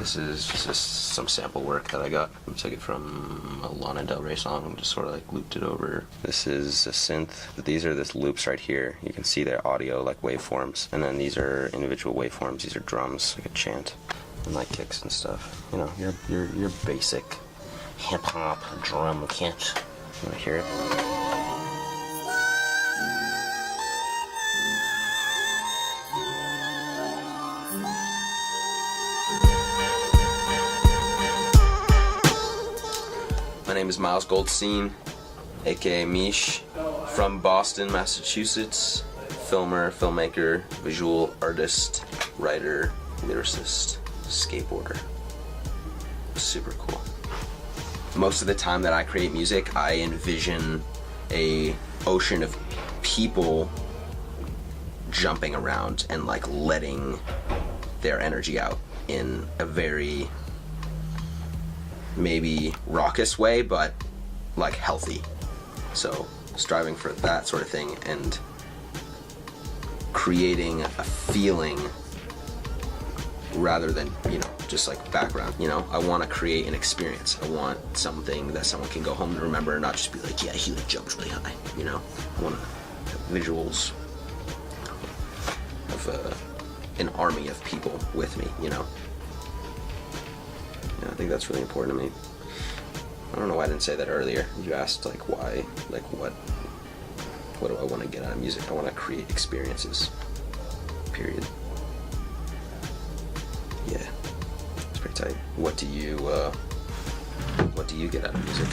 This is just some sample work that I got. I took it from a Lana Del Rey song and just sort of like looped it over. This is a synth. These are the loops right here. You can see their audio like waveforms. And then these are individual waveforms. These are drums, like a chant. And like kicks and stuff. You know, your basic hip-hop drum kit. You wanna hear it? My name is Myles Goldstien, a.k.a. MEESH, from Boston, Massachusetts. Filmer, filmmaker, visual artist, writer, lyricist, skateboarder. Super cool. Most of the time that I create music, I envision a ocean of people jumping around and like letting their energy out in a very maybe raucous way, but like healthy. So striving for that sort of thing and creating a feeling rather than, you know, just like background. You know, I want to create an experience. I want something that someone can go home and remember and not just be like, yeah, he like jumps really high. You know, I want visuals of an army of people with me, you know. Yeah, I think that's really important to me. I don't know why I didn't say that earlier. You asked like why, like what do I want to get out of music? I want to create experiences. Period. Yeah, it's pretty tight. What do you get out of music?